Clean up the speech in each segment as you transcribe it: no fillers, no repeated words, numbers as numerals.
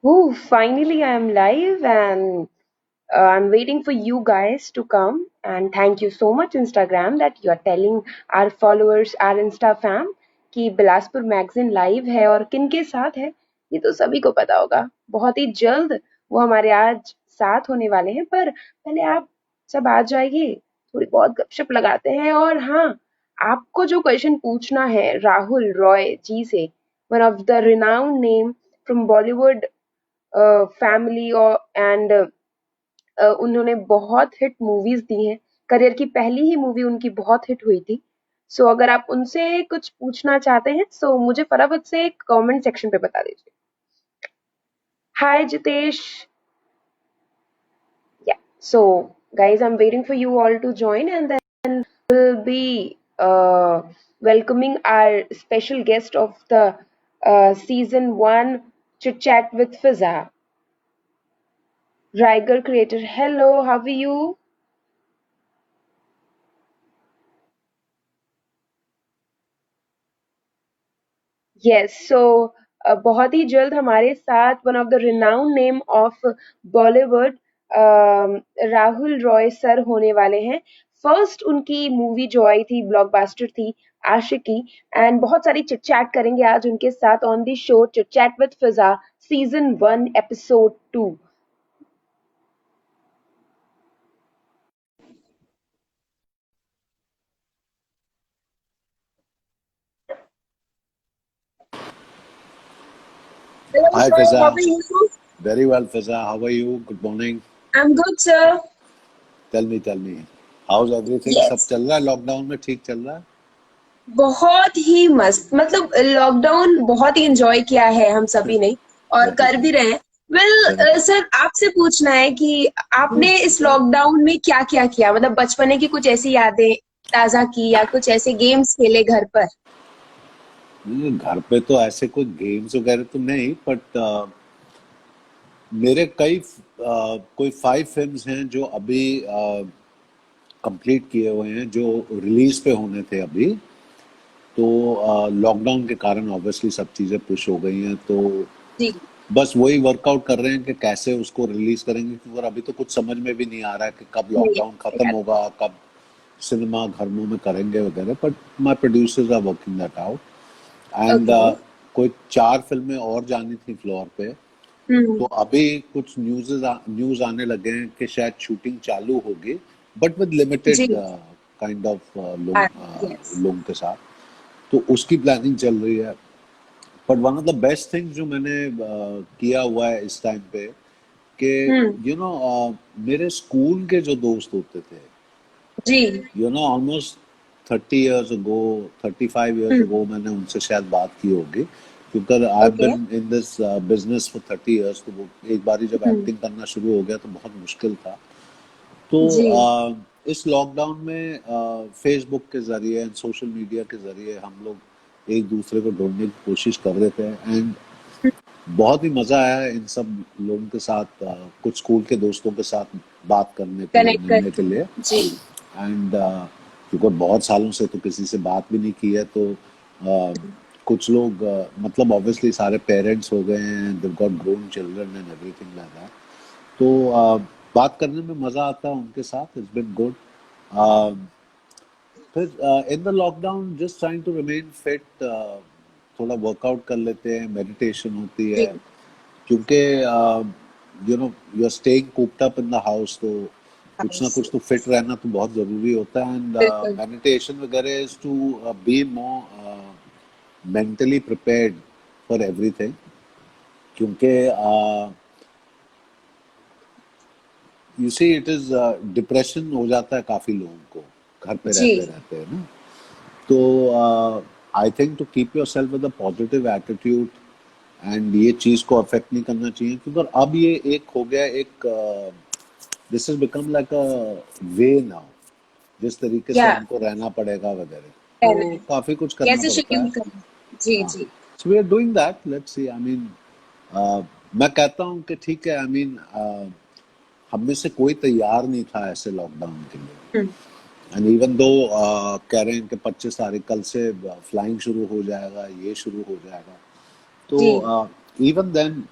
Oh, finally I am live and I'm waiting for you guys to come. And thank you so much, Instagram, that you are telling our followers, our Insta fam, कि Bilaspur magazine live है और किन के साथ है ये तो सभी को पता होगा। बहुत ही जल्द वो हमारे आज साथ होने वाले हैं, पर पहले आप सब आ जाइए, थोड़ी बहुत गपशप लगाते हैं। और हाँ, आपको जो क्वेश्चन पूछना है राहुल रॉय जी से, one of the renowned name from Bollywood family और एंड उन्होंने बहुत हिट मूवीज दी हैं। करियर की पहली ही मूवी उनकी बहुत हिट हुई थी। सो अगर आप उनसे कुछ पूछना चाहते हैं तो मुझे फटाफट से कमेंट सेक्शन पे बता दीजिए। हाय जितेश। या सो guys, I'm waiting for you all to join and then we'll be welcoming our special guest of the season 1 chit chat with Fiza. Riger creator, hello, how are you? Yes so बहुत ही जल्द हमारे साथ one of the renowned name of Bollywood Rahul Roy sir होने वाले हैं। First उनकी movie जो आई थी ब्लॉकबस्टर थी आशिकी, एंड बहुत सारी चिट चैट करेंगे आज उनके साथ on the show chit chat with Fiza season 1 episode 2। Hello, Hi sir. How Fiza, are you? very well Fiza, how are you? Good morning. I'm good, sir. Tell me, how's everything? सब Yes. चल रहा है lockdown में, ठीक चल रहा है? बहुत ही मस्त, मतलब लॉकडाउन बहुत ही एंजॉय किया है हम सभी ने और वेरी कर भी गुड, रहे हैं। Very well good. सर, आपसे पूछना है कि आपने इस लॉकडाउन में क्या क्या किया, मतलब बचपने की कुछ ऐसी यादें ताजा की या कुछ ऐसे गेम्स खेले घर पर। घर पे तो ऐसे कोई गेम्स वगैरह तो नहीं, बट मेरे कई कोई 5 फिल्म्स हैं जो अभी कंप्लीट किए हुए हैं, जो रिलीज पे होने थे अभी। तो लॉकडाउन के कारण ऑब्वियसली सब चीज़ें पुश हो गई हैं, तो जी। बस वही वर्कआउट कर रहे हैं कि कैसे उसको रिलीज करेंगे, क्योंकि अभी तो कुछ समझ में भी नहीं आ रहा है कि कब नहीं लॉकडाउन खत्म होगा, कब सिनेमा घरों में करेंगे वगैरह। But my producers are working that out. And okay. कोई 4 फिल्में और जानी थी फ्लोर पे। तो हम्म। अभी कुछ न्यूज आने लगे हैं कि शायद शूटिंग चालू होगी, बट विद लिमिटेड जी। Kind of yes. लोगों के साथ। तो उसकी प्लानिंग चल रही है। But one of the best things जो मैंने किया हुआ है इस टाइम पे, कि हम्म। मेरे स्कूल के जो दोस्त होते थे, जी। ऑलमोस्ट 30 years ago, 35 years हम्म। ago मैंने उनसे शायद बात की होगी, क्योंकि I have okay. Been in this business for 30 years। तो वो एक बार ही जब हम्म। एक्टिंग करना शुरू हो गया तो बहुत मुश्किल था। तो जी। इस लॉकडाउन में फेसबुक के जरिए एंड सोशल मीडिया के जरिए हम लोग एक दूसरे को ढूंढने की कोशिश कर रहे थे। एंड बहुत ही मजा आया इन सब लोगों के साथ, कुछ स्कूल के दोस्तों के साथ बात करने के लिए, कनेक्ट कर। मिलने के लिए। जी। एंड क्योंकि बहुत सालों से तो किसी से बात भी नहीं की है, तो कुछ लोग मतलब ऑब्वियसली सारे पेरेंट्स हो गए हैं, they got grown children and everything like that. तो बात करने में मजा आता है उनके साथ, इट्स बिन गुड। फिर in the lockdown just trying to remain fit, थोड़ा वर्कआउट कर लेते हैं, मेडिटेशन होती जी। है, क्योंकि you are staying cooped up in the house, तो कुछ ना कुछ तो फिट रहना तो बहुत जरूरी होता है। एंड बिल्कुल। मेडिटेशन वगैरह is to be more mentally prepared for everything, क्योंकि you see it is depression हो जाता है काफी लोगों को घर पे जी। रहते रहते है ना। तो I think to keep yourself with a positive attitude, and ये चीज को अफेक्ट नहीं करना चाहिए, क्योंकि अब ये एक हो गया, एक this is become like a way now, जिस तरीके से या हमको रहना पड़ेगा वगैरह। तो काफी कुछ करना कैसे पड़ता है। शेड्यूल करना। जी। हाँ, जी। So we are doing that, let's see. I mean मैं कहता हूँ कि ठीक है, आई मीन हम में से कोई तैयार नहीं था ऐसे लॉकडाउन के लिए। हम्म। एंड इवन दो कह रहे हैं कि 25 तारीख कल से फ्लाइंग शुरू हो जाएगा, ये शुरू हो जाएगा। जी। तो इवन देन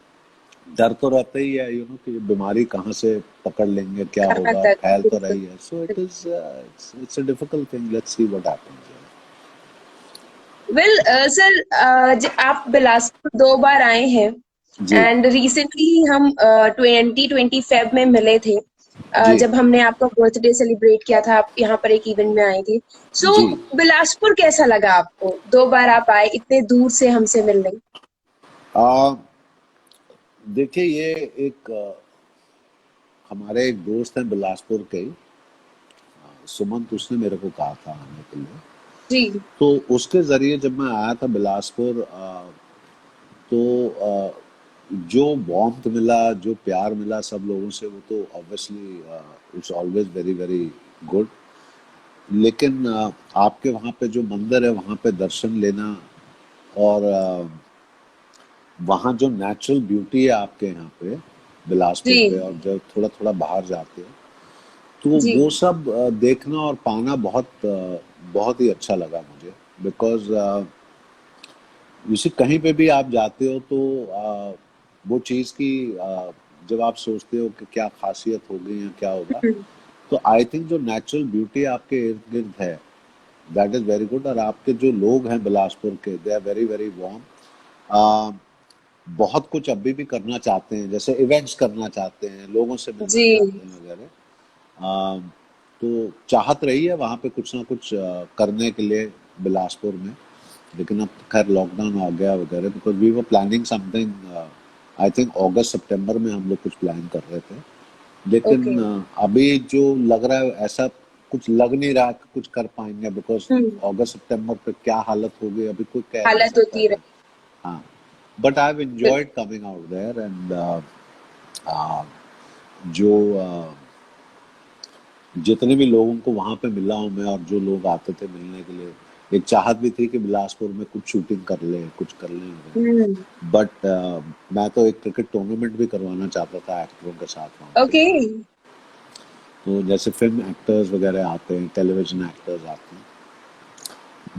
डर तो रहता ही है, कि बीमारी कहाँ से पकड़ लेंगे, क्या कहाँ होगा, तक, फैल तो बिल्कुल। रही है। So it's a difficult thing, let's see what happens. Well sir, आप बिलासपुर 2 बार आए हैं, जी एंड रिसेंटली हम 2020 फेब में मिले थे, जी जब हमने आपका बर्थडे सेलिब्रेट किया था। आप यहाँ पर एक इवेंट में आए थे। सो जी। बिलासपुर कैसा लगा आपको? 2 बार आप आए इतने दूर से हमसे मिलने। आ, देखिए, ये एक हमारे एक दोस्त हैं बिलासपुर के ही, सुमंत, उसने मेरे को कहा था आने के लिए। जी तो उसके जरिए जब मैं आया था बिलासपुर, तो जो वार्मथ मिला, जो प्यार मिला सब लोगों से, वो तो obviously it's always very very good. लेकिन आपके वहाँ पे जो मंदिर है, वहाँ पे दर्शन लेना, और वहाँ जो नेचुरल ब्यूटी है आपके यहाँ पे जी बिलासपुर पे, और जब थोड़ा थोड़ा बाहर जाते हो, तो जी। वो सब देखना और पाना बहुत ही अच्छा लगा मुझे। बिकॉज जैसे कहीं पे भी आप जाते हो, तो वो चीज़ की जब आप सोचते हो कि क्या खासियत होगी या क्या होगा, हम्म, तो आई थिंक जो नेचुरल ब्यूटी आपके इर्द गिर्द है, दैट इज़ वेरी गुड। और आपके जो लोग हैं बिलासपुर के, they are very very warm. बहुत कुछ अभी भी करना चाहते हैं, जैसे इवेंट्स करना चाहते हैं, लोगों से मिलना जी। चाहते हैं वगैरह। तो चाहत रही है वहाँ पे कुछ ना कुछ करने के लिए बिलासपुर में। लेकिन अब तो खैर लॉकडाउन आ गया वगैरह, because we were planning something, I think अगस्त सितंबर में हम लोग कुछ प्लान कर रहे थे। ओके। लेकिन अभी जो लग रहा है, ऐसा कुछ लग नहीं रहा कि कुछ कर पाएंगे, बिकॉज हम्म। अगस्त सितंबर पे क्या हालत होगी अभी कोई कह नहीं हालत सकता होती है। रही। हाँ, but I have enjoyed coming out there, and जो जितने भी लोगों को वहां पे मिला हूं मैं, और जो लोग आते थे मिलने के लिए, एक चाहत भी थी कि बिलासपुर में कुछ शूटिंग कर ले, कुछ कर लें हम्म। वगैरह। बट मैं तो एक क्रिकेट टूर्नामेंट भी करवाना चाहता था एक्टरों के साथ वहाँ पे। ओके। तो जैसे फिल्म एक्टर्स वगैरह आते हैं, टेलीविजन एक्टर्स आते हैं,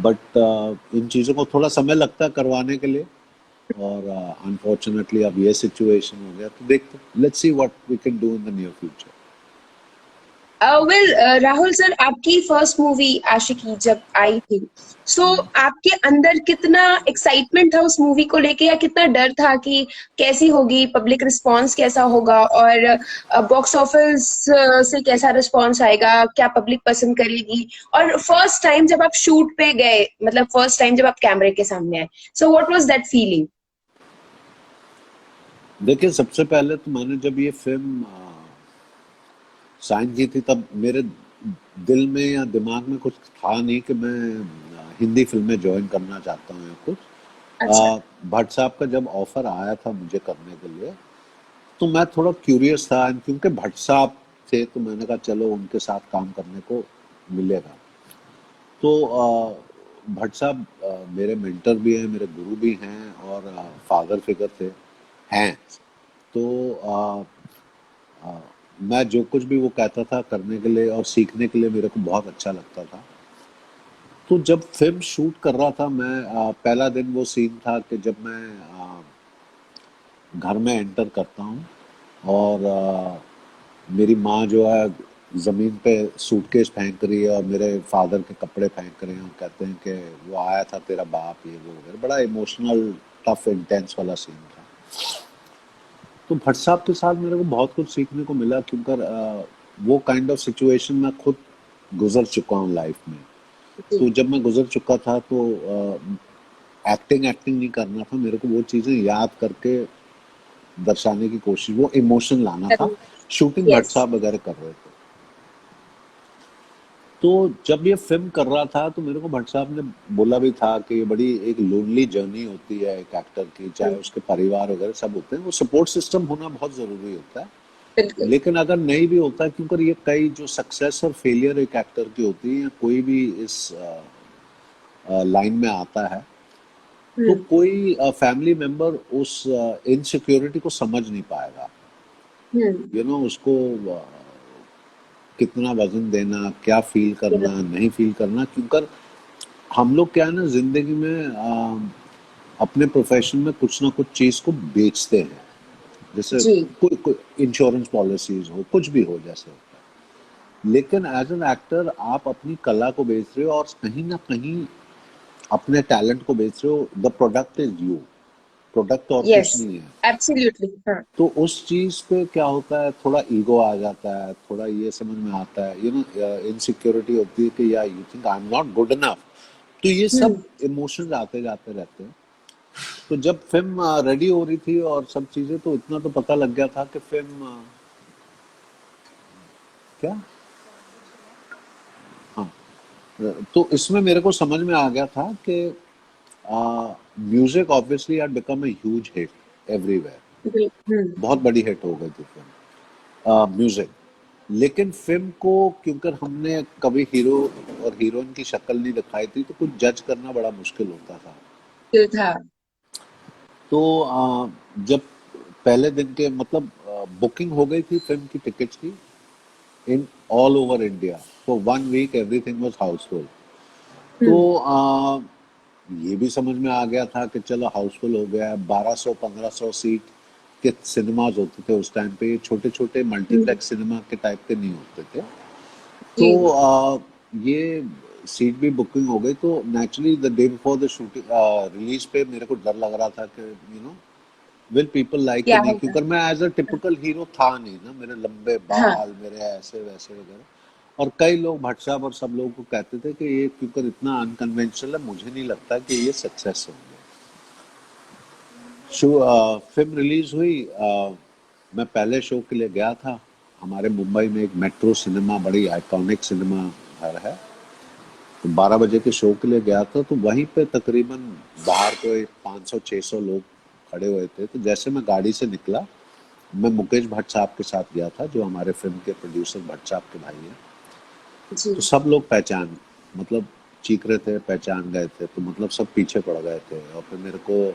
बट इन चीज़ों को थोड़ा समय लगता है करवाने के लिए। और अनफॉर्चुनेटली अब ये सिचुएशन हो गया, तो देखते, let's see what we can do in the near future. Well Rahul sir, आपकी फर्स्ट मूवी आशिकी जब आई थी, सो आपके अंदर कितना एक्साइटमेंट था उस मूवी को लेके, या कितना डर था कि कैसी होगी, पब्लिक रिस्पांस कैसा होगा, और बॉक्स ऑफिस से कैसा रिस्पांस आएगा, क्या पब्लिक पसंद करेगी? और फर्स्ट टाइम जब आप शूट पे गए, मतलब फर्स्ट टाइम जब आप कैमरे के सामने आए, so what was that feeling? देखिए, सबसे पहले तो मैंने जब ये फिल्म साइन की थी, तब मेरे दिल में या दिमाग में कुछ था नहीं कि मैं हिंदी फिल्में ज्वाइन करना चाहता हूँ या कुछ। अच्छा। भट्ट साहब का जब ऑफर आया था मुझे करने के लिए, तो मैं थोड़ा क्यूरियस था, and क्योंकि भट्ट साहब थे, तो मैंने कहा चलो उनके साथ काम करने को मिलेगा। तो भट्ट साहब मेरे मेंटर भी हैं, मेरे गुरु भी हैं, और फादर फिगर थे, हैं। तो मैं जो कुछ भी वो कहता था करने के लिए और सीखने के लिए, मेरे को बहुत अच्छा लगता था। तो जब फिल्म शूट कर रहा था मैं, पहला दिन वो सीन था कि जब मैं घर में एंटर करता हूँ, और मेरी माँ जो है ज़मीन पे सूटकेस फेंक रही है, और मेरे फादर के कपड़े फेंक रहे हैं, और कहते हैं कि वो आया था तेरा बाप, ये वो वगैरह। बड़ा इमोशनल, टफ, इंटेंस वाला सीन था। तो भट्ट साहब के साथ मेरे को बहुत कुछ सीखने को मिला, क्योंकि वो काइंड ऑफ सिचुएशन मैं खुद गुजर चुका हूँ लाइफ में। जी। तो जब मैं गुजर चुका था, तो एक्टिंग एक्टिंग नहीं करना था मेरे को, वो चीज़ें याद करके दर्शाने की कोशिश, वो इमोशन लाना था। Shooting Bhatt yes. साहब वगैरह कर रहे थे। तो जब ये फिल्म कर रहा था, तो मेरे को भट्ट साहब ने बोला भी था कि ये बड़ी एक लोनली जर्नी होती है एक एक्टर की, चाहे उसके परिवार वगैरह सब होते हैं, वो सपोर्ट सिस्टम होना बहुत ज़रूरी होता है। बिल्कुल। लेकिन अगर नहीं भी होता है, क्योंकि ये कई जो सक्सेस और फेलियर एक एक्टर की होती है, या कोई भी इस लाइन में आता है, तो हम्म। कोई फैमिली मेंबर उस इनसिक्योरिटी को समझ नहीं पाएगा। हम्म। उसको कितना वजन देना, क्या फील करना, नहीं फील करना, क्योंकि हम लोग क्या है ना, जिंदगी में अपने प्रोफेशन में कुछ ना कुछ चीज को बेचते हैं। जैसे जी। कोई इंश्योरेंस पॉलिसीज हो, कुछ भी हो जैसे होता है। लेकिन एज एन एक्टर आप अपनी कला को बेच रहे हो और कहीं ना कहीं अपने टैलेंट को बेच रहे हो। The product is you, product और यस, कुछ नहीं है। एब्सोल्युटली। हाँ। तो उस चीज पे क्या होता है, थोड़ा ईगो आ जाता है, थोड़ा ये समझ में आता है, इनसिक्योरिटी होती है कि या you think I am not good enough. तो ये सब हम्म। इमोशंस आते जाते रहते हैं। तो जब फिल्म रेडी हो रही थी और सब चीजें, तो इतना तो पता लग गया था कि फिल्म क्या, हाँ, तो इसमें मेरे को समझ में आ गया था कि music obviously had become a huge hit everywhere. Hmm. बहुत बड़ी हिट हो गई थी फिल्म म्यूजिक। लेकिन फिल्म को क्योंकि हमने कभी हीरो और हीरोइन की शक्ल नहीं दिखाई थी, तो कुछ जज करना बड़ा मुश्किल होता था। जो था। तो जब पहले दिन के मतलब बुकिंग हो गई थी फिल्म की टिकट्स की in all over India for 1 week, everything was housefull. तो हम्म। ये भी समझ में आ गया था कि चलो हाउसफुल हो गया है। 1200-1500 सीट के सिनेमाज होते थे उस टाइम पे, छोटे छोटे हम्म। मल्टीप्लेक्स सिनेमा के टाइप के नहीं होते थे। तो जी। ये सीट भी बुकिंग हो गई। तो naturally the day before the shooting release पे मेरे को डर लग रहा था कि विल पीपल लाइक कि क्या नहीं, होगा। क्योंकि मैं एज अ टिपिकल हीरो था नहीं ना, मेरे लंबे हाँ। बाल, मेरे ऐसे वैसे वगैरह। और कई लोग भट्ट साहब और सब लोगों को कहते थे कि ये क्योंकि इतना अनकन्वेंशनल है, मुझे नहीं लगता कि ये सक्सेस होंगे। शो फिल्म रिलीज हुई। मैं पहले शो के लिए गया था। हमारे मुंबई में एक मेट्रो सिनेमा, बड़ी आइकॉनिक सिनेमा घर है। तो 12 बजे के शो के लिए गया था, तो वहीं पे तकरीबन बाहर कोई 500-600 लोग खड़े हुए थे। तो जैसे मैं गाड़ी से निकला, मैं मुकेश भट्ट साहब के साथ गया था, जो हमारे फिल्म के प्रोड्यूसर भट्ट साहब के भाई हैं। जी। तो सब लोग पहचान, मतलब चीख रहे थे, पहचान गए थे। तो मतलब सब पीछे पड़ गए थे। और फिर मेरे को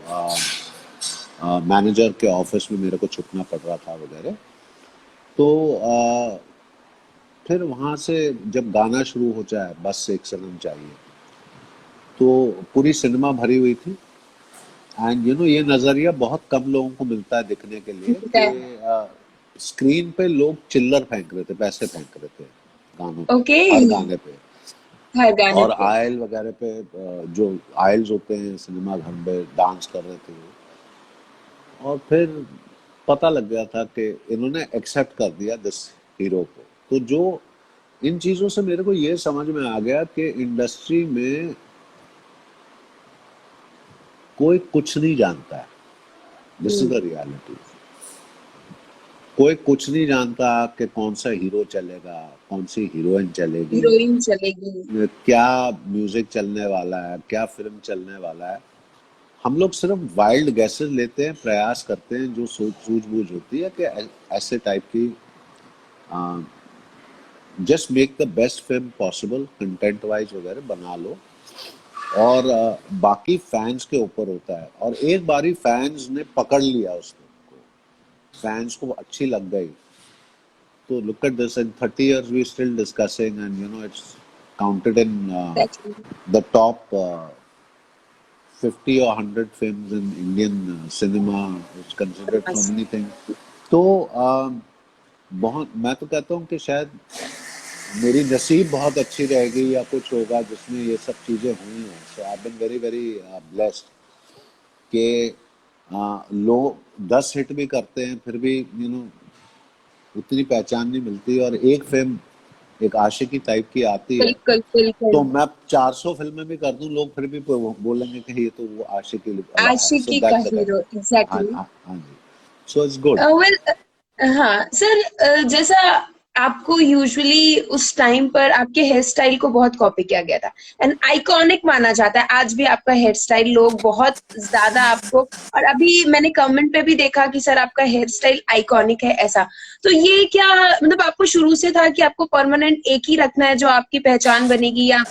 मैनेजर के ऑफिस में मेरे को छुपना पड़ रहा था वगैरह। तो फिर वहां से जब गाना शुरू हो जाए, बस एक सनम चाहिए, तो पूरी सिनेमा भरी हुई थी। एंड ये नजरिया बहुत कम लोगों को मिलता है देखने के लिए मिलता है। कि स्क्रीन पे लोग चिल्लर फेंक रहे थे, पैसे फेंक रहे थे गानों पे, ओके। हर गाने पे। हर गाने और पे। आयल वगैरह पे जो आयल्स होते हैं सिनेमा घर में, डांस कर रहे थे और फिर पता लग गया था कि इन्होंने एक्सेप्ट कर दिया दिस हीरो को। तो जो इन चीजों से मेरे को ये समझ में आ गया कि इंडस्ट्री में कोई कुछ नहीं जानता है। This is hmm. The reality. कोई कुछ नहीं जानता कि कौन सा हीरो चलेगा, कौन सी हीरोइन चलेगी, हीरोइन चलेगी। क्या म्यूजिक चलने वाला है, क्या फिल्म चलने वाला है। हम लोग सिर्फ वाइल्ड गैसेस लेते हैं, प्रयास करते हैं, जो सोच सूझबूझ होती है कि ऐसे टाइप की just make the best film possible, content wise वगैरह बना लो। और बाकी फैंस के ऊपर होता है। और एक बारी फैंस ने पकड़ लिया उसको, फैंस को अच्छी लग गई, तो look at this, in 30 years we still discussing, and it's counted in the top 50 or 100 films in Indian cinema. It's considered so many things. तो बहुत, मैं तो कहता हूँ कि शायद मेरी नसीब बहुत अच्छी रहेगी या कुछ होगा जिसमें ये सब चीजें हुई हैं। So I been very very blessed कि लोग 10 हिट भी करते हैं, फिर भी उतनी पहचान नहीं मिलती। और एक फिल्म एक आशिकी टाइप की आती है, बिल्कुल बिल्कुल। तो मैं 400 फिल्में भी कर दूं, लोग फिर भी बोलेंगे कि ये तो वो आशिकी वाला है। सो आशिकी का दैट्स द हीरो, टाइप। हाँ एग्जैक्टली। हाँ हाँ जी। So it's good. वेल, हाँ सर, जैसा आपको यूजुअली उस टाइम पर आपके हेयर स्टाइल को बहुत कॉपी किया गया था एंड आइकॉनिक माना जाता है आज भी आपका हेयर स्टाइल, लोग बहुत ज्यादा आपको। और अभी मैंने कमेंट पे भी देखा कि सर आपका हेयर स्टाइल आइकॉनिक है ऐसा। तो ये क्या मतलब आपको शुरू से था कि आपको परमानेंट एक ही रखना है जो आपकी पहचान बनेगी, या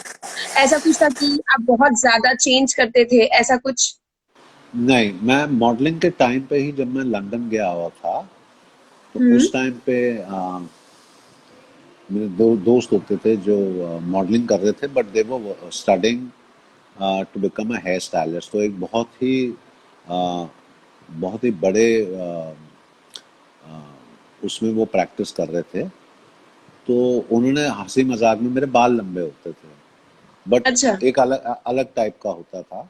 ऐसा कुछ था कि आप बहुत ज्यादा चेंज करते थे, ऐसा कुछ? नहीं, मैं मॉडलिंग के टाइम पे ही, जब मैं लंदन गया हुआ था, तो हम्म। उस टाइम पे मेरे दो दोस्त होते थे जो मॉडलिंग कर रहे थे, but they were studying to become a hair stylist. तो एक बहुत ही बड़े उसमें वो प्रैक्टिस कर रहे थे, तो उन्होंने हंसी मजाक में, मेरे बाल लंबे होते थे अच्छा। बट एक अलग अलग टाइप का होता था,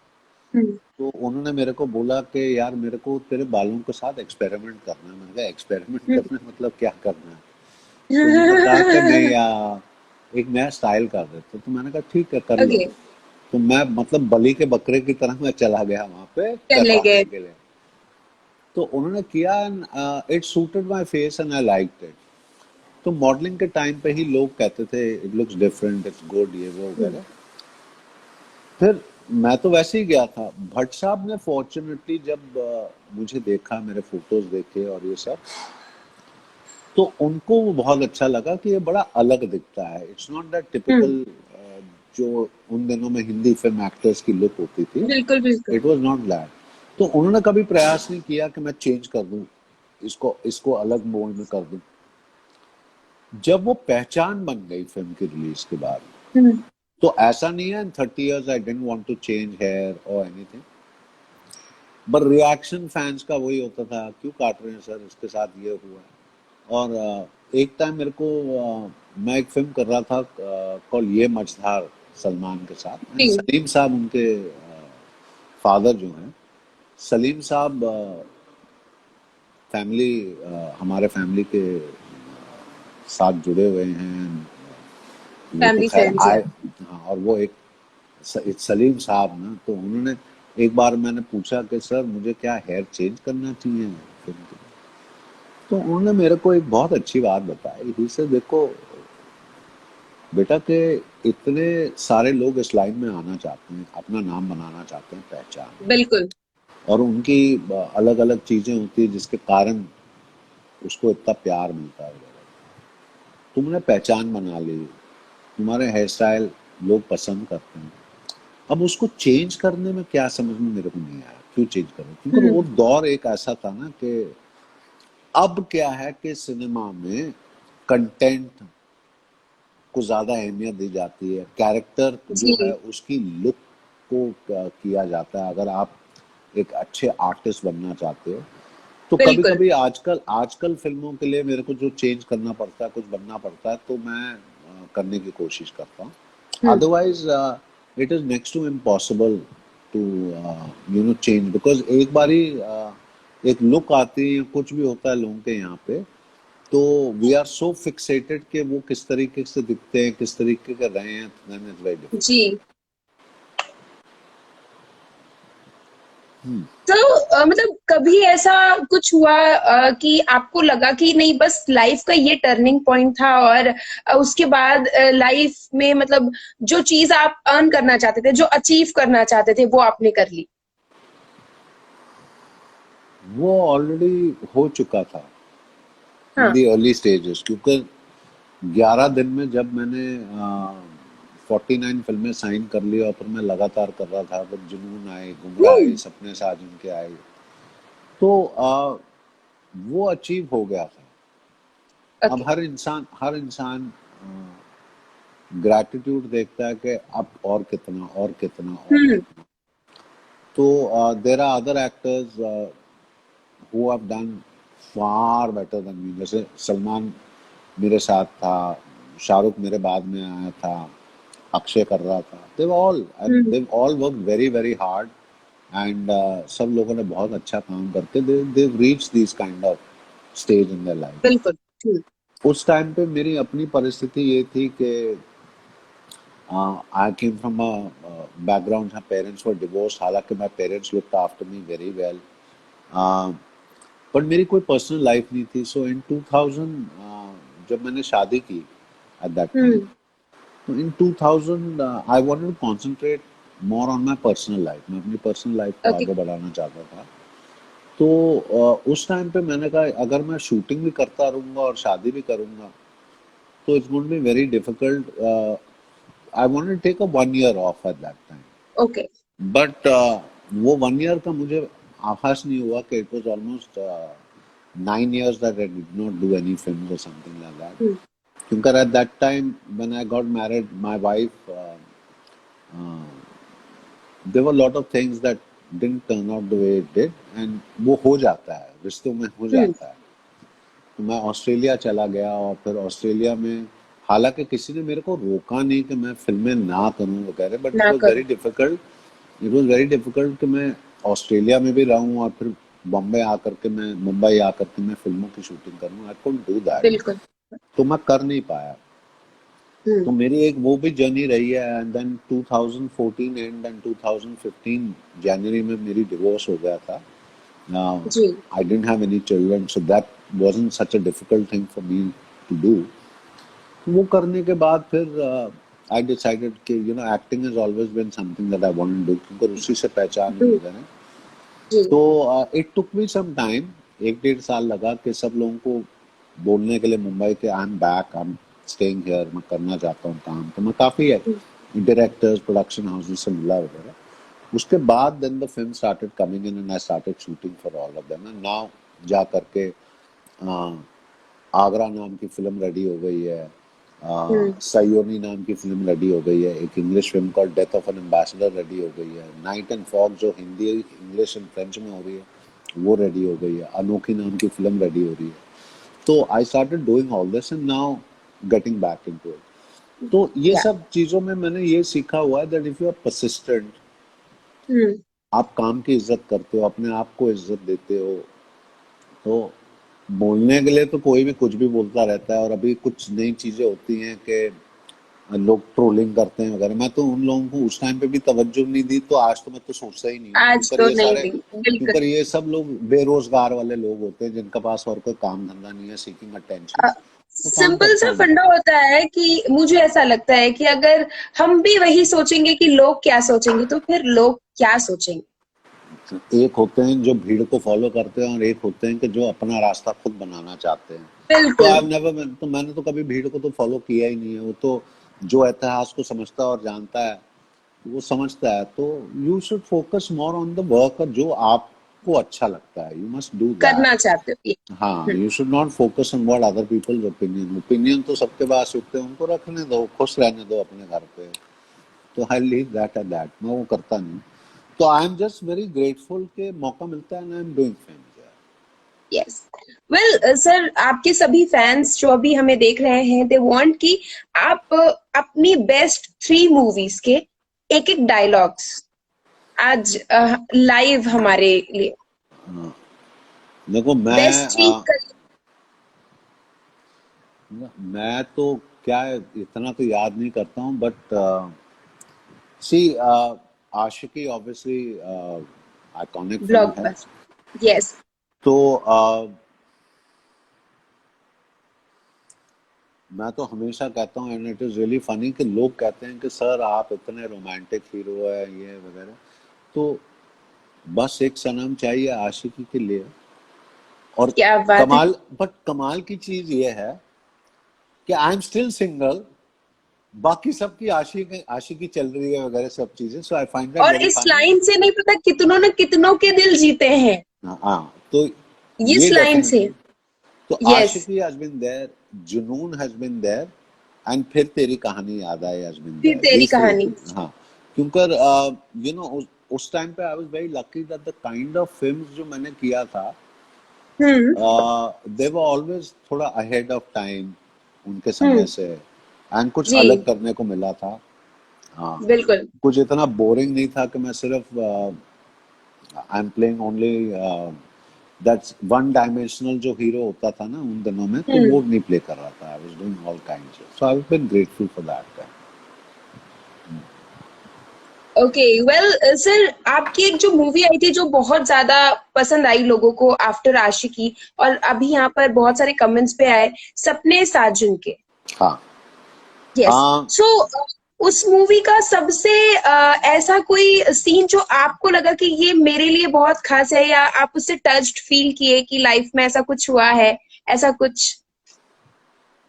हम्म। तो उन्होंने मेरे को बोला कि यार मेरे को तेरे बालों के साथ एक्सपेरिमेंट करना है। मैंने कहा एक्सपेरिमेंट हम्म। करना है, मतलब क्या करना है? तो उन्होंने कहा कि नहीं यार एक नया स्टाइल कर देते, तो मैंने कहा ठीक है कर लो। ओके। तो मैं मतलब बलि के बकरे की तरह मैं चला गया वहां पे चले करवाने गए। के लिए। तो उन्होंने किया, it suited my face and I liked it. तो मॉडलिंग के टाइम पे ही लोग कहते थे it looks different, it's good, ये वो हम्म। वगैरह। फिर मैं तो वैसे ही गया था। भट्ट साहब ने फॉर्चुनेटली जब मुझे देखा, मेरे फोटोज देखे और ये सब, तो उनको वो बहुत अच्छा लगा कि ये बड़ा अलग दिखता है। It's not that hmm. Typical जो उन दिनों में हिंदी फिल्म एक्टर्स की लुक होती थी। बिल्कुल बिल्कुल। It was not that. तो उन्होंने कभी प्रयास नहीं किया कि मैं चेंज कर दूं, इसको इसको अलग मोल्ड में कर दूं। जब वो पहचान बन गई फिल्म की रिलीज के बाद, हम्म। तो ऐसा नहीं है in 30 years I didn't want to change hair और एनीथिंग, बट रिएक्शन फैंस का वही होता था, क्यों काट रहे हैं सर, इसके साथ ये हुआ है। और एक टाइम मेरे को मैं एक फिल्म कर रहा था कॉल ये मझधार, सलमान के साथ, एंड जी। सलीम साहब उनके फादर जो हैं, सलीम साहब फैमिली, हमारे फैमिली के साथ जुड़े हुए हैं। वो तो फैमिली खैर फ्रेंड्स है। आए। हाँ, और वो एक सलीम साहब ना, तो उन्होंने एक बार मैंने पूछा कि सर मुझे क्या हेयर चेंज करना चाहिए फिल्म के लिए? तो उन्होंने मेरे को एक बहुत अच्छी बात बताई। ही से देखो बेटा के इतने सारे लोग इस लाइन में आना चाहते हैं, अपना नाम बनाना चाहते हैं, पहचान, बिल्कुल। और उनकी अलग अलग चीजें होती है जिसके कारण उसको इतना प्यार मिलता है वगैरह। तुमने पहचान बना ली, तुम्हारे हेयर स्टाइल लोग पसंद करते हैं, अब उसको चेंज करने में क्या समझ में मेरे को नहीं आया, क्यों चेंज करो? क्योंकि वो हम्म। दौर एक ऐसा था ना कि अब क्या है कि सिनेमा में कंटेंट को ज्यादा अहमियत दी जाती है, कैरेक्टर जो है जी। उसकी लुक को किया जाता है। अगर आप एक अच्छे आर्टिस्ट बनना चाहते हो, तो कभी बिल्कुल। कभी आजकल आजकल फिल्मों के लिए मेरे को जो चेंज करना पड़ता है, कुछ बनना पड़ता है, तो मैं करने की कोशिश करता हूँ। Hmm. Otherwise it is next to impossible to change, because एक बारी एक लुक आती है, कुछ भी होता है लोगों के यहाँ पे, तो वी आर सो फिक्सेटेड कि वो किस तरीके से दिखते हैं, किस तरीके के रहे हैं, देन इट्स वेरी जी। डिफिकल्ट। तो मतलब कभी ऐसा कुछ हुआ कि आपको लगा कि नहीं बस लाइफ का ये टर्निंग पॉइंट था और उसके बाद लाइफ में मतलब जो चीज आप अर्न करना चाहते थे, जो अचीव करना चाहते थे, वो आपने कर ली? वो ऑलरेडी हो चुका था इन हाँ। दी अर्ली स्टेजेस, क्योंकि 11 दिन में जब मैंने 49 फिल्में साइन कर ली और फिर मैं लगातार कर रहा था, फिर जुनून आए, गुमराह आए, हम्म। सपने साजन के आए, तो वो अचीव हो गया था। अब ओके। हर इंसान ग्रैटिट्यूड देखता है कि अब और कितना और कितना और हम्म। कितना। तो there are other actors who have done far better than me, जैसे सलमान मेरे साथ था, शाहरुख मेरे बाद में आया था, अक्षय कर रहा था, हम्म। they've all worked very very hard, and सब लोगों ने बहुत अच्छा काम करके they've reached these kind of stage in their life. बिल्कुल। हम्म। उस टाइम पे मेरी अपनी परिस्थिति ये थी कि आई केम फ्रॉम अ बैकग्राउंड, जहाँ पेरेंट्स वर डिवोर्स, हालांकि my parents looked after me very well, but मेरी कोई पर्सनल लाइफ नहीं थी। सो इन 2000 जब मैंने शादी की एट दैट टाइम, हम्म। तो in 2000 I wanted to concentrate more on my personal life. मैं अपनी पर्सनल लाइफ को ओके। आगे बढ़ाना चाहता था। तो उस टाइम पे मैंने कहा अगर मैं शूटिंग भी करता रहूंगा और शादी भी करूंगा, तो it's going to be very difficult. I wanted to take a 1 year off at that time, okay. But वो 1 year का मुझे आभास नहीं हुआ कि it was almost 9 years that I did not do any films or something like that. Hmm. Because at that time when I got married, my wife, there were a lot of things that didn't turn out the way it did, and वो हो जाता है, रिश्तों में हो हम्म। जाता है। तो मैं ऑस्ट्रेलिया चला गया और फिर ऑस्ट्रेलिया में हालांकि किसी ने मेरे को रोका नहीं कि मैं फिल्में ना करूं वगैरह, बट ना करो। इट वाज वेरी डिफिकल्ट कि मैं ऑस्ट्रेलिया में भी रहूं और फिर मुंबई आकर के मैं फिल्मों की शूटिंग करूं। आई कुडंट डू दैट, बिल्कुल। तो मैं कर नहीं पाया। तो हम्म। मेरी एक वो भी जर्नी रही है। एंड देन 2014 एंड देन 2015 जनवरी में मेरी डिवोर्स हो गया था। जी। I didn't have any children, so that wasn't such a difficult thing for me to do. वो करने के बाद फिर I decided कि acting has always been something that I want to do, क्योंकि उसी से पहचान है जी। मुझे ना। जी। तो it took me some time, 1-1.5 साल लगा कि सब लोगों को बोलने के लिए मुंबई के I am back, I am staying here, मैं करना चाहता हूँ काम। तो मैं काफ़ी डायरेक्टर्स, प्रोडक्शन हाउसेस से मिला वगैरह। उसके बाद then the film started coming in and I started shooting for all of them. And now जा करके आगरा नाम की फिल्म रेडी हो गई है, हम्म। सयोनी नाम की फिल्म रेडी हो गई है, एक English film called death of N ambassador ready हो गई है, नाइट एंड फॉग जो हिंदी, इंग्लिश एंड फ्रेंच में हो रही है वो रेडी हो गई है, अनोखी नाम की फिल्म रेडी हो रही है। तो I started doing all this and now getting back into it. तो ये या। सब चीजों में मैंने ये सीखा हुआ है that if you are persistent, hmm. आप काम की इज्जत करते हो, अपने आप को इज्जत देते हो, तो बोलने के लिए तो कोई भी कुछ भी बोलता रहता है। और अभी कुछ नई चीजें होती हैं कि लोग ट्रोलिंग करते हैं वगैरह, मैं तो उन लोगों को उस टाइम पे भी तवज्जो नहीं दी, तो आज तो मैं तो सोचता ही नहीं हूँ, आज तो नहीं दी, बिल्कुल। क्योंकि ये सब लोग बेरोजगार वाले लोग होते हैं जिनके पास और कोई काम धंधा नहीं है, सीकिंग अटेंशन, तो काम सिंपल करता सा हूँ मैं। फंडा होता है कि मुझे ऐसा लगता है कि अगर हम भी वही सोचेंगे कि लोग क्या सोचेंगे, तो फिर लोग क्या सोचेंगे। एक होते हैं जो भीड़ को फॉलो करते हैं और एक होते हैं कि जो अपना रास्ता खुद बनाना चाहते हैं। तो बिल्कुल। मैंने तो कभी भीड़ को तो फॉलो किया ही नहीं है। वो तो जो इतिहास को समझता है और जानता है वो समझता है। तो you should focus more on the work, जो आपको अच्छा लगता है, यू मस्ट डू करना दैट। चाहते हो ये। हाँ, hmm. You should not focus on what other people's opinion. Opinion तो सबके पास होते हैं, उनको रखने दो, खुश रहने दो अपने घर पे। तो I leave that at that, मैं वो करता नहीं। तो I am just very grateful के मौका मिलता है ना, I am doing films. Yes. Well sir, आपके सभी फैंस जो अभी हमें देख रहे हैं, दे वांट कि आप अपनी बेस्ट 3 मूवीज के एक एक डायलॉग्स आज लाइव हमारे लिए। देखो बेस्ट 3 मैं तो क्या है, इतना तो याद नहीं करता हूँ, but see Aashiqui obviously iconic film है। ब्लॉकबस्टर। यस। तो मैं तो हमेशा कहता हूँ, and it is really funny, कि लोग कहते हैं कि सर आप इतने रोमांटिक हीरो है ये वगैरह। तो बस एक सनम चाहिए आशिकी के लिए। और क्या बात है। कमाल की चीज ये है कि आई एम स्टिल सिंगल, बाकी सबकी आशिकी आशिकी चल रही है वगैरह सब चीजें। सो आई फाइंड दैट और वेरी इस फनी। लाइन से नहीं पता कितनों ने कितनों के दिल जीते हैं, हाँ, तो इस ये लाइन से। डेफिनेटली। तो yes. Aashiqui has been there, Junoon has been there, and Phir Teri कहानी याद आए हैज बीन फिर देयर, तेरी दीस थ्री। कहानी। हाँ, क्योंकि उस टाइम पे I was very lucky that the kind of films जो मैंने किया था, हम्म। दे वर ऑलवेज थोड़ा अहेड ऑफ टाइम उनके समय हम्म। से, एंड कुछ जी। अलग करने को मिला था। हाँ, बिल्कुल। कुछ इतना बोरिंग नहीं था कि मैं सिर्फ I am playing only that's one dimensional जो हीरो होता था ना उन दिनों में, तो हम्म। वो नहीं प्ले कर रहा था। I was doing all kinds, so I have been grateful for that. Okay. Well sir, आपकी एक जो मूवी आई थी जो बहुत ज्यादा पसंद आई लोगों को आफ्टर आशिकी, और अभी यहाँ पर बहुत सारे कमेंट्स पे आए, सपने साजन के। हाँ, यस। आ, सो उस मूवी का सबसे ऐसा कोई सीन जो आपको लगा कि ये मेरे लिए बहुत खास है, या आप उससे टच्ड फील किए कि लाइफ में ऐसा कुछ हुआ है, ऐसा कुछ।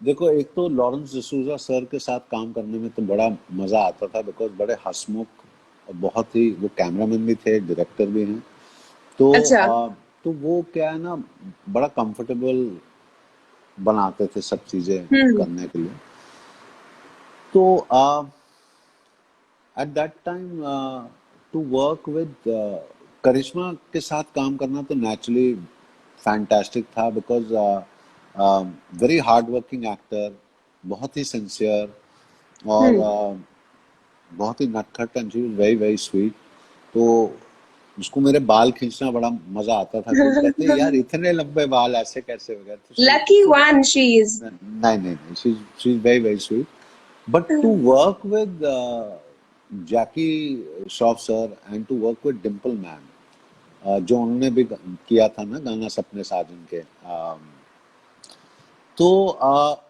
देखो, एक तो लॉरेंस डिसूजा सर के साथ काम करने में तो बड़ा मजा आता था, बिकॉज बड़े हंसमुख और बहुत ही, वो कैमरामैन भी थे, डायरेक्टर भी हैं। तो अच्छा। तो वो क्या है ना, बड़ा कंफर्टेबल बनाते थे सब चीजें हम्म। करने के लिए। तो at that time to work with Karishma के साथ काम करना तो नेचुरली फैंटास्टिक था, because very hard working actor, बहुत ही सिंसियर और हम्म। बहुत ही नटखट and she was very very sweet. तो उसको मेरे बाल खींचना बड़ा मजा आता था, क्योंकि कहते यार इतने लंबे बाल ऐसे कैसे हो गए, तो Lucky one she is. नहीं नहीं नहीं, she is very very sweet. But to work with Jackie Shroff sir and to work with Dimple ma'am, जो उन्होंने भी किया था ना गाना सपने साजन के, तो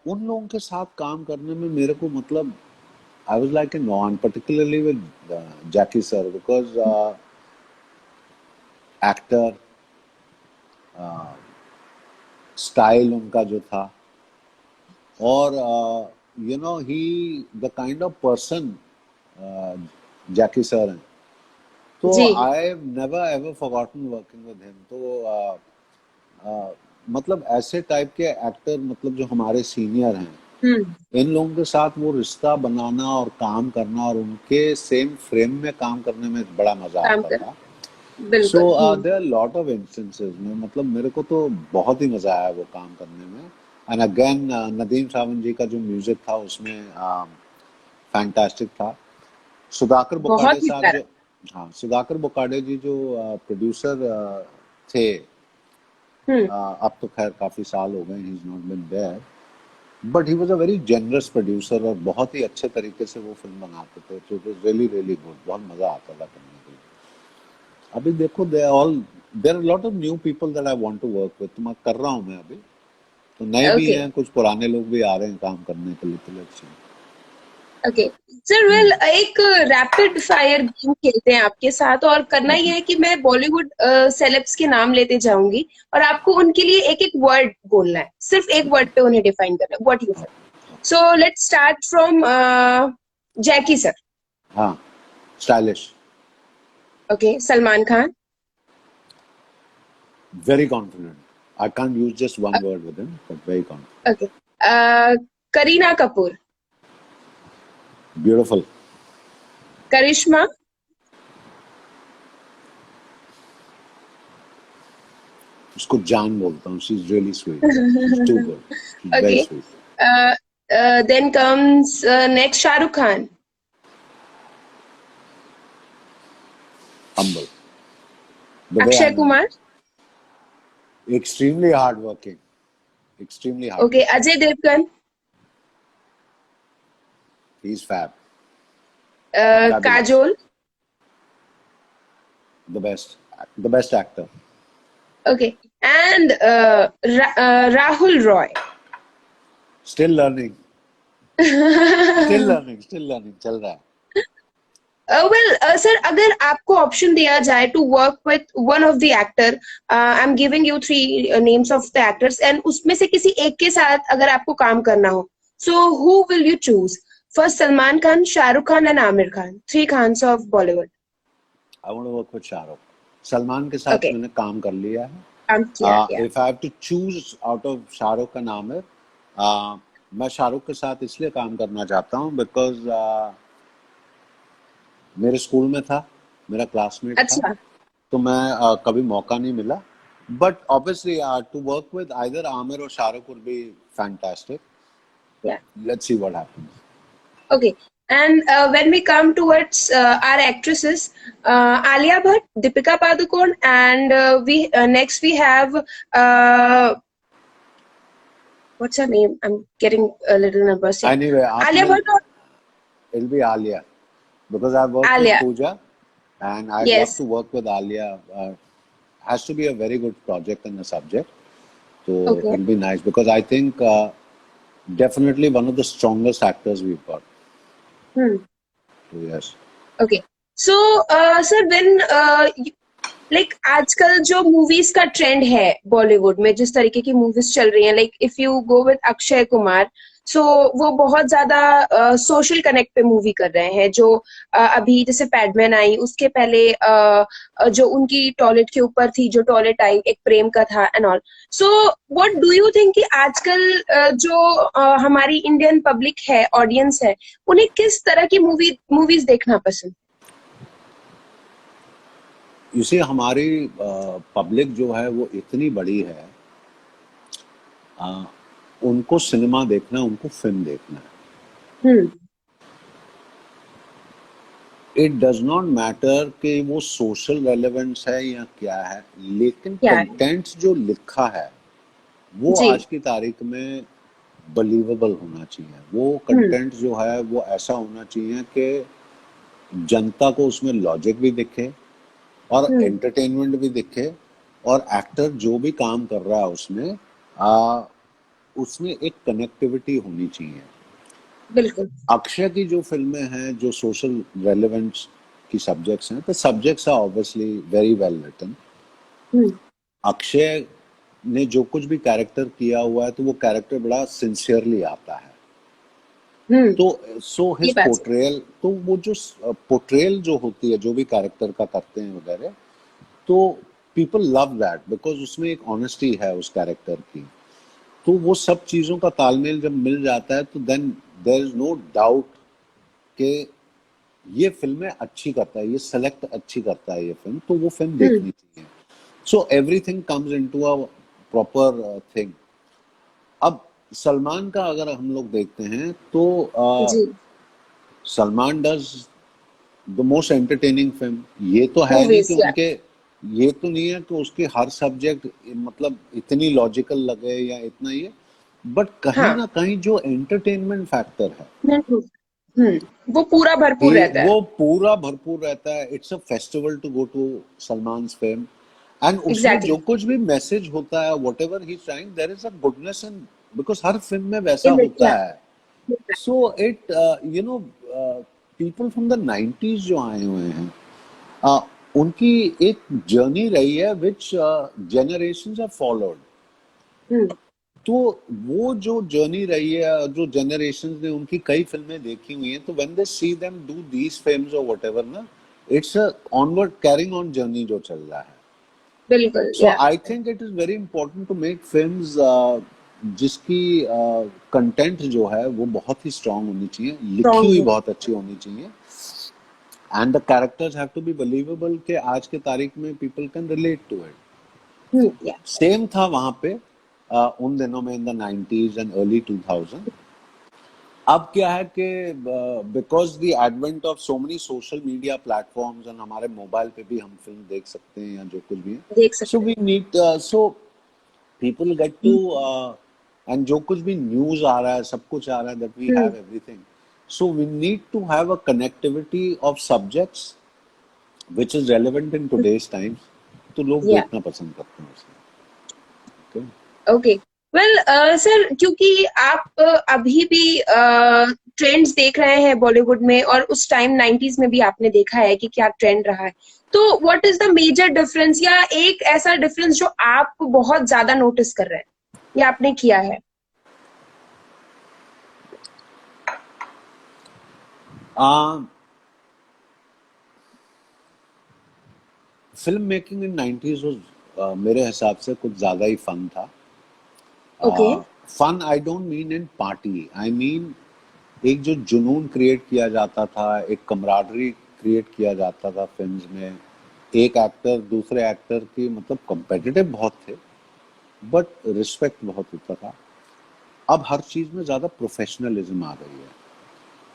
उन लोगों के साथ काम करने में मेरे को मतलब I was like in on particularly with Jackie sir, because actor, style उनका जो था, और you know he the kind of person Jackie sir हैं। तो जी I never ever forgotten working with him. तो मतलब ऐसे टाइप के एक्टर, मतलब जो हमारे सीनियर हैं, हम्म इन लोगों के साथ वो रिश्ता बनाना और काम करना और उनके सेम फ्रेम में काम करने में बड़ा मजा काम आता कर था। सो बिल्कुल there are lot of instances में, मतलब मेरे को तो बहुत ही मजा आया वो काम करने में। एंड अगेन नदीम सावंत जी का जो म्यूजिक था उसमें फैंटास्टिक था। सुधाकर बुकाडे बहुत ही साहब प्यारा जो, हाँ सुधाकर बुकाडे जी जो प्रोड्यूसर थे, हम्म अब तो खैर काफी साल हो गए, he is not been there, but he was a very generous producer और बहुत ही अच्छे तरीके से वो फिल्म बनाते थे। तो it was really really good, बहुत मजा आता था करने के लिए। अभी देखो there are lot of new people that I want to work with, तो मैं कर रहा हूँ मैं अभी, तो नए भी ओके हैं, कुछ पुराने लोग भी आ रहे हैं काम करने के लिए, तो let's see. Okay sir well एक रैपिड फायर गेम खेलते हैं आपके साथ और करना ये है कि मैं बॉलीवुड सेलेब्स के नाम लेते जाऊंगी और आपको उनके लिए एक एक वर्ड बोलना है सिर्फ एक वर्ड पे उन्हें डिफाइन करना है what you feel so let's start from Jackie sir हाँ, stylish, okay Salman Khan very confident. I can't use just one word with him, but very confident. Okay Kareena Kapoor beautiful. Karishma उसको जान बोलता हूँ, she is really sweet, she is too good, she is very okay sweet. Then comes next Shahrukh Khan Humble, the way Akshay I know him. Kumar Extremely hardworking, extremely okay hardworking. Ajay Devgn He's fabulous, Kajol the best actor. Okay. And Rahul Roy. Still learning, still learning, चल रहा है। Sir, अगर आपको option दिया जाए to work with one of the actor, I am giving you three names of the actors and उसमें से किसी एक के साथ अगर आपको काम करना हो, so who will you choose? First Salman Khan, Shahrukh Khan and Aamir Khan, three Khans of Bollywood. I want to work with Shahrukh. Salman के साथ ओके मैंने काम कर लिया काम किया है। गया If I have to choose out of Shahrukh and Aamir, मैं शाहरुख के साथ इसलिए काम करना चाहता हूँ बिकॉज मेरे स्कूल में था, मेरा क्लासमेट था, अच्छा तो मैं कभी मौका नहीं मिला। But obviously to work with either Aamir और Shahrukh would be fantastic. Yeah let's see what happens. Okay. And when we come towards our actresses, Alia Bhatt, Deepika Padukone, and we next we have what's her name? I'm getting a little nervous here. Anyway, Alia आपने, Bhatt or it'll be Alia because I've worked with Alia? Pooja and I'd love to Yes. work with Alia. Has to be a very good project and a subject. So Okay. it'll be nice because I think definitely one of the strongest actors we've got. Hmm. So yes. Okay. So, sir, when like आजकल जो movies का trend है बॉलीवुड में, जिस तरीके की movies चल रही हैं, like if you go with Akshay Kumar, so वो बहुत ज्यादा सोशल कनेक्ट पे मूवी कर रहे हैं। जो अभी जैसे पैडमैन आई, उसके पहले जो उनकी टॉयलेट के ऊपर थी, जो टॉयलेट आई एक प्रेम का था and all. So what do you think कि आजकल जो हमारी इंडियन पब्लिक है, ऑडियंस है, उन्हें किस तरह की मूवीज देखना पसंद? इसे हमारी पब्लिक जो है वो इतनी बड़ी है, उनको सिनेमा देखना है, उनको फिल्म देखना है। हम्म। इट डज नॉट मैटर कि वो सोशल रेलेवेंस है या क्या है, लेकिन क्या है? कंटेंट्स जो लिखा है वो जी। आज की तारीख में बलीवेबल होना चाहिए। वो हम्म। कंटेंट जो है वो ऐसा होना चाहिए कि जनता को उसमें लॉजिक भी दिखे और हम्म। एंटरटेनमेंट भी दिखे, और एक्टर जो भी काम कर रहा है उसमें आ, उसमें एक कनेक्टिविटी होनी चाहिए। बिल्कुल। अक्षय की जो फिल्में हैं जो सोशल रेलेवेंस की सब्जेक्ट्स हैं, तो subjects are obviously very well written. Hmm. Akshay ने जो कुछ भी कैरेक्टर किया हुआ है तो वो कैरेक्टर बड़ा सिंसियरली आता है। हम्म। तो सो ये हिज बात सही। पोर्ट्रेयल, तो वो जो पोर्ट्रेयल जो होती है जो भी कैरेक्टर का करते हैं वगैरह, तो पीपल लव दैट बिकॉज उसमें एक ऑनेस्टी है उस कैरेक्टर की। तो वो सब चीजों का तालमेल जब मिल जाता है तो then there is no doubt कि ये फिल्में अच्छी करता है, ये सेलेक्ट अच्छी करता है ये फिल्म, तो वो फिल्म हम्म। देखनी चाहिए। So everything comes into a proper thing. अब सलमान का अगर हम लोग देखते हैं तो जी। Salman does the most entertaining film. ये तो है नहीं कि मूवीज या। उनके, ये तो नहीं है कि उसके हर सब्जेक्ट मतलब इतनी लॉजिकल लगे या इतना ये, बट कहीं हाँ। ना कहीं जो एंटरटेनमेंट फैक्टर है हम्म। वो पूरा कि भरपूर रहता है। वो पूरा भरपूर रहता है। It's a festival to go to Salman film. And उसमें एग्जैक्टली। जो कुछ भी मैसेज होता है whatever he trying, there is a goodness in, because हर फिल्म में वैसा इन होता या। है। So it you know people from the 90s जो आए हुए हैं, uh, उनकी एक जर्नी रही है विच जनरेशंस हैव फॉलोड। हम्म। तो वो जो जर्नी रही है, जो जनरेशन ने उनकी कई फिल्में देखी हुई हैं, तो when they see them do these films और व्हाटएवर ना, it's a onward carrying on journey जो चल रहा है। बिल्कुल so yeah. I think it is very important to make films जिसकी कंटेंट जो है वो बहुत ही स्ट्रांग होनी चाहिए, लिखी स्ट्रॉन्ग हुई हो। बहुत अच्छी होनी चाहिए, and the characters have to be believable कि आज के तारीख में people can relate to it. Yeah. Same था वहां पे उन दिनों में in the 90s and early 2000। अब क्या है कि because the advent of so many social media platforms and हमारे मोबाइल पे भी हम फिल्म देख सकते हैं या जो कुछ भी है, देख सो सकते we need, so people get to, हैं। एंड जो कुछ भी न्यूज आ रहा है सब कुछ आ रहा है, that we hmm. Have everything. So we need to have a connectivity of subjects which is relevant in today's times, तो लोग या। देखना पसंद करते हैं उसे। Okay? ओके। वेल सर, क्योंकि आप अभी भी ट्रेंड्स देख रहे हैं बॉलीवुड में, और उस टाइम 90s में भी आपने देखा है कि क्या ट्रेंड रहा है, तो what is the major difference, या एक ऐसा डिफरेंस जो आप बहुत ज्यादा नोटिस कर रहे हैं या आपने किया है? फिल्म मेकिंग इन 90s मेरे हिसाब से कुछ ज्यादा ही फन था। Okay. Fun I don't mean in party, I mean एक जो जुनून क्रिएट किया जाता था, एक कमराडरी क्रिएट किया जाता था फिल्म्स में। एक एक्टर दूसरे एक्टर की मतलब कॉम्पिटिटिव बहुत थे, बट रिस्पेक्ट बहुत होता था। अब हर चीज में ज्यादा प्रोफेशनलिज्म आ गई है,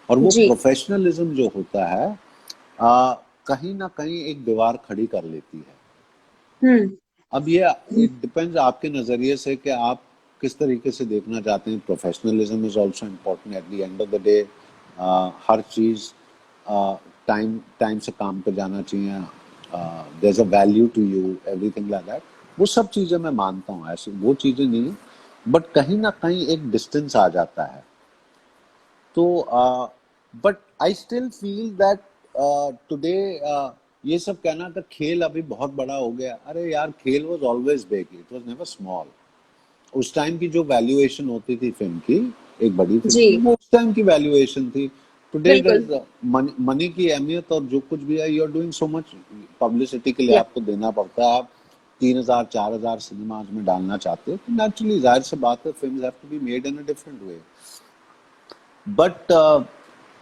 और वो जी। प्रोफेशनलिज्म जो होता है आ, कहीं ना कहीं एक दीवार खड़ी कर लेती है। हम्म। अब ये इट डिपेंड्स आपके नजरिए से कि आप किस तरीके से देखना चाहते हैं। Professionalism is also important at the end of the day. हर चीज टाइम टाइम से काम पे जाना चाहिए, there is a value to you, everything like that. वो सब चीजें मैं मानता हूँ, ऐसी वो चीजें नहीं, बट कहीं ना कहीं एक डिस्टेंस आ जाता है। तो but I still feel that today ये सब कहना कि खेल अभी बहुत बड़ा हो गया, अरे यार खेल was always big, it was never small. उस टाइम की जो वैल्यूएशन होती थी फिल्म की, एक बड़ी फिल्म जी। की, वो उस टाइम की वैल्यूएशन थी। टुडे बिल्कुल। मनी की अहमियत और जो कुछ भी है, you are doing so much publicity के लिए या। आपको देना पड़ता है। आप 3,000 4,000 सिनेमाज में डालना चाहते हो, तो नेचुरली जाहिर सी बात है films have to be made in a different way. But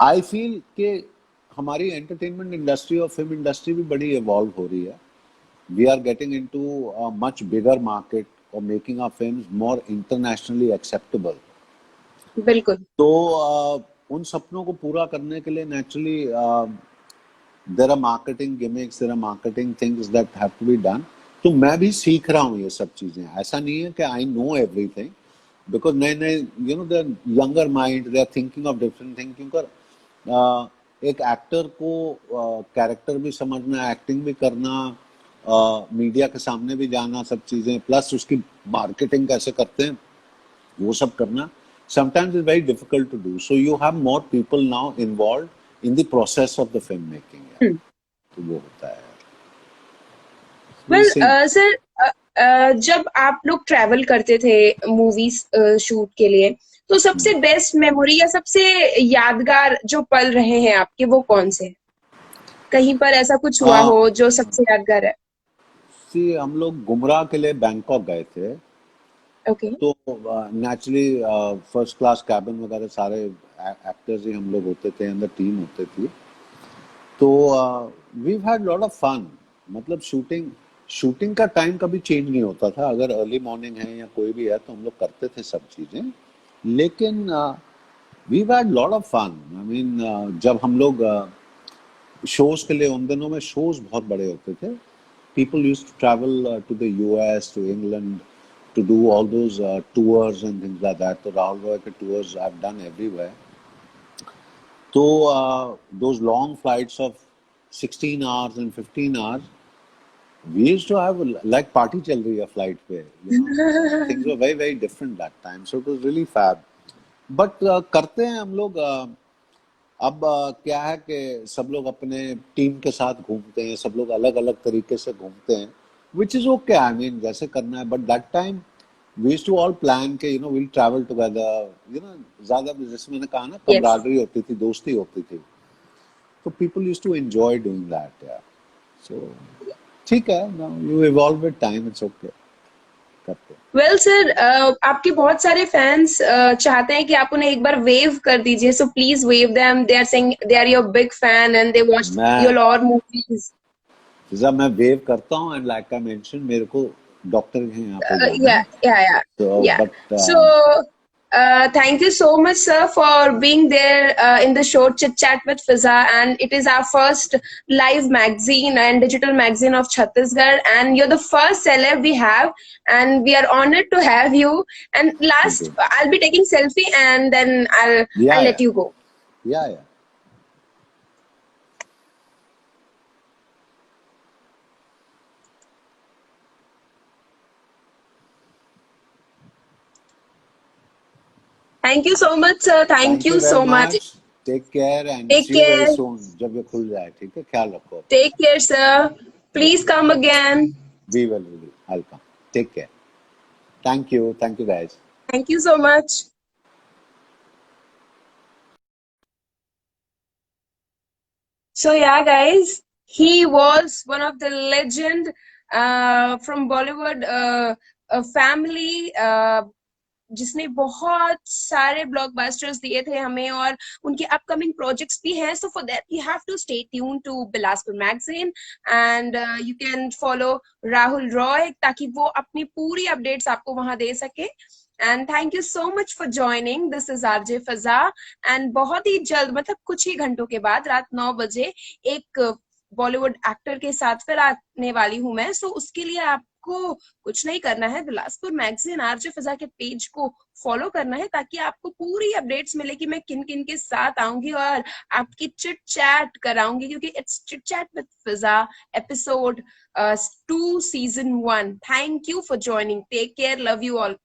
I feel कि हमारी एंटरटेनमेंट इंडस्ट्री और फिल्म इंडस्ट्री भी बड़ी इवॉल्व हो रही है। We are getting into a much bigger market or making our films more internationally acceptable. बिल्कुल. तो उन सपनों को पूरा करने के लिए naturally there are marketing gimmicks, there are marketing things that have to be done. तो मैं भी सीख रहा हूँ ये सब चीजें. ऐसा नहीं है कि आई नो एवरीथिंग, बिकॉज नए नए they younger mind, they are thinking of different thing. क्योंकि एक एक्टर को कैरेक्टर भी समझना, एक्टिंग भी करना, मीडिया के सामने भी जाना, सब चीजें, प्लस उसकी मार्केटिंग कैसे करते हैं वो सब करना, sometimes it's very difficult to do. So you have more people now involved in the process of the film making. Hmm. तो वो होता है. Well We'll see. सर, जब आप लोग ट्रैवल करते थे मूवीज शूट के लिए, तो सबसे बेस्ट मेमोरी या सबसे यादगार जो पल रहे हैं आपके, वो कौन से हैं? कहीं पर ऐसा कुछ हुआ हो जो सबसे यादगार है? See, हम लोग गुमराह के लिए बैंकॉक गए थे. ओके. तो नेचुरली फर्स्ट क्लास कैबिन वगैरह सारे एक्टर्स ही हम लोग होते थे, अंदर टीम होती थी. तो we had lot of fun. मतलब शूटिंग का टाइम कभी चेंज नहीं होता था. अगर अर्ली मॉर्निंग है या कोई भी है तो हम लोग करते थे सब चीजें. लेकिन we had lot of fun. I mean जब हम लोग शोज के लिए, उन दिनों में शोज बहुत बड़े होते थे. People used to travel to the US, to England, to do all those tours and things like that. So Rahul Roy ke tours I've done everywhere. So those long flights of 16 hours and 15 hours, we used to have like party chal rahi hai flight pe. Things were very very different that time. So it was really fab. But करते हैं हम लोग. अब क्या है कि सब लोग अपने टीम के साथ घूमते हैं, सब लोग अलग अलग तरीके से घूमते हैं, which is okay. I mean जैसे करना है. But that time we used to all plan के विल ट्रैवल टुगेदर. ज्यादा जैसे मैंने कहा ना, कमराडरी होती थी, दोस्ती होती थी. तो people used to enjoy doing that. यार सो ठीक है. You evolve with time. It's okay. करते हैं. वेल सर, आपके बहुत सारे फैंस चाहते हैं कि आप उन्हें एक बार वेव कर दीजिए, so please wave them. They are saying they are your big fan and they watch your और मूवीज. जब मैं वेव करता हूँ, एंड लाइक आई मेंशन, मेरे को डॉक्टर हैं यहाँ पे Yeah, yeah. But So, thank you so much, sir, for being there in the show Chit Chat with Fiza. And it is our first live magazine and digital magazine of Chhattisgarh. And you're the first celeb we have. And we are honored to have you. And last, I'll be taking selfie and then I'll let you go. Yeah. Thank you so much, sir. Thank you so much. Take care and Take see you very care. soon. जब ये खुल जाए, ठीक है? ख्याल रखो. Take care, sir. Please come again. We will. I'll come. Take care. Thank you guys. Thank you so much. So yeah, guys, he was one of the legend from Bollywood family, जिसने बहुत सारे blockbusters दिए थे हमें, और उनके upcoming projects भी हैं. So for that you have to stay tune to Bilaspur magazine and you can follow Rahul Roy, ताकि वो अपनी पूरी अपडेट्स आपको वहां दे सके. And thank you so much for joining. This is RJ Faza. And बहुत ही जल्द, मतलब कुछ ही घंटों के बाद, रात 9 बजे एक बॉलीवुड एक्टर के साथ फिर आने वाली हूं मैं. सो उसके लिए आपको कुछ नहीं करना है, बिलासपुर मैगजीन आरजे फजा के पेज को फॉलो करना है, ताकि आपको पूरी अपडेट्स मिले कि मैं किन किन के साथ आऊंगी और आपकी चिट चैट कराऊंगी, क्योंकि it's chit chat with Fiza episode 2 season 1. Thank you for joining. Take care. Love you all.